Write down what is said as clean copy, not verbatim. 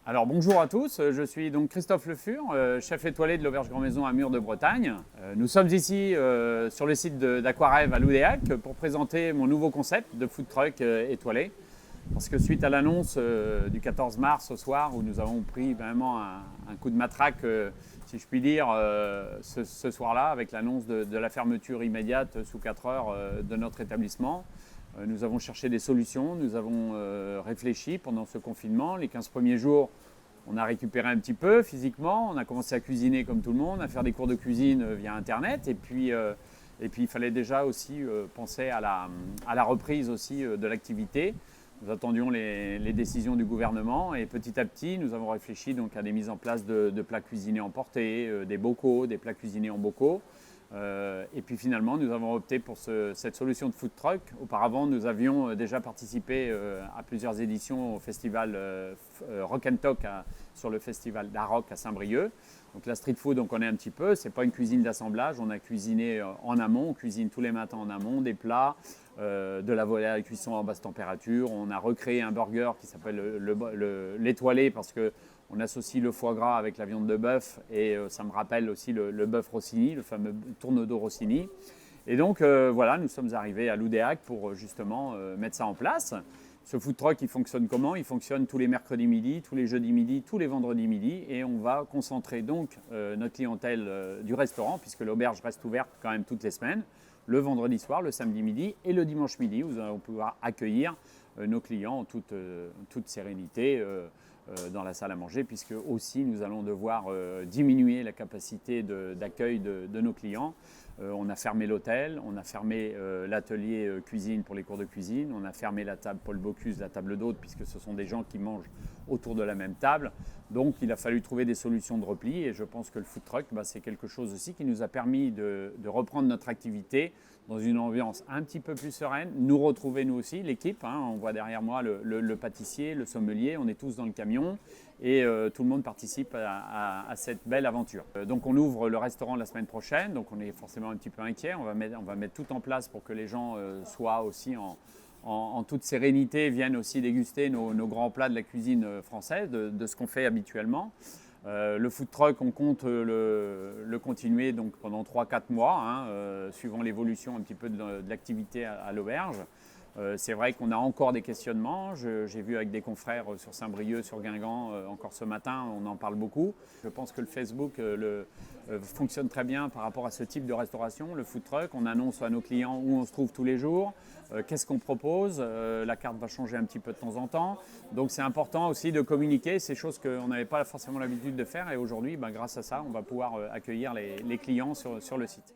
Alors bonjour à tous, je suis donc Christophe Le Fur, chef étoilé de l'Auberge Grand Maison à Mur de Bretagne. Nous sommes ici sur le site d'Aquarêve à Loudéac pour présenter mon nouveau concept de food truck étoilé. Parce que suite à l'annonce du 14 mars au soir où nous avons pris vraiment un coup de matraque, si je puis dire, ce soir-là avec l'annonce de la fermeture immédiate sous 4 heures de notre établissement. Nous avons cherché des solutions, nous avons réfléchi pendant ce confinement. Les 15 premiers jours, on a récupéré un petit peu physiquement, on a commencé à cuisiner comme tout le monde, à faire des cours de cuisine via Internet. Et puis il fallait déjà aussi penser à la reprise aussi de l'activité. Nous attendions les décisions du gouvernement et petit à petit, nous avons réfléchi donc à des mises en place de plats cuisinés emportés, des bocaux, des plats cuisinés en bocaux. Et puis finalement, nous avons opté pour cette solution de food truck. Auparavant, nous avions déjà participé à plusieurs éditions au festival Rock and Talk sur le festival d'Aroc à Saint-Brieuc. Donc la street food, on connaît un petit peu. C'est pas une cuisine d'assemblage. On a cuisiné en amont. On cuisine tous les matins en amont des plats, de la volaille à cuisson en basse température. On a recréé un burger qui s'appelle l'étoilé parce que on associe le foie gras avec la viande de bœuf et ça me rappelle aussi le bœuf Rossini, le fameux tourneau Rossini. Et donc voilà, nous sommes arrivés à Loudéac pour justement mettre ça en place. Ce food truck, il fonctionne comment? Il fonctionne tous les mercredis midi, tous les jeudis midi, tous les vendredis midi. Et on va concentrer donc notre clientèle du restaurant, puisque l'auberge reste ouverte quand même toutes les semaines, le vendredi soir, le samedi midi et le dimanche midi, où nous allons pouvoir accueillir nos clients en toute sérénité dans la salle à manger, puisque aussi nous allons devoir diminuer la capacité d'accueil de nos clients. On a fermé l'hôtel, on a fermé l'atelier cuisine pour les cours de cuisine, on a fermé la table Paul Bocuse, la table d'hôte, puisque ce sont des gens qui mangent autour de la même table. Donc il a fallu trouver des solutions de repli et je pense que le food truck, c'est quelque chose aussi qui nous a permis de reprendre notre activité dans une ambiance un petit peu plus sereine, nous retrouver nous aussi, l'équipe, on voit derrière moi le pâtissier, le sommelier, on est tous dans le camion et tout le monde participe à cette belle aventure. Donc on ouvre le restaurant la semaine prochaine, donc on est forcément un petit peu inquiet, on va mettre tout en place pour que les gens soient aussi en toute sérénité, viennent aussi déguster nos grands plats de la cuisine française, de ce qu'on fait habituellement. Le food truck, on compte le continuer donc pendant 3-4 mois, suivant l'évolution un petit peu de l'activité à l'auberge. C'est vrai qu'on a encore des questionnements. J'ai vu avec des confrères sur Saint-Brieuc, sur Guingamp, encore ce matin, on en parle beaucoup. Je pense que le Facebook fonctionne très bien par rapport à ce type de restauration. Le food truck, on annonce à nos clients où on se trouve tous les jours, qu'est-ce qu'on propose. La carte va changer un petit peu de temps en temps. Donc c'est important aussi de communiquer ces choses qu'on n'avait pas forcément l'habitude de faire. Et aujourd'hui, grâce à ça, on va pouvoir accueillir les clients sur le site.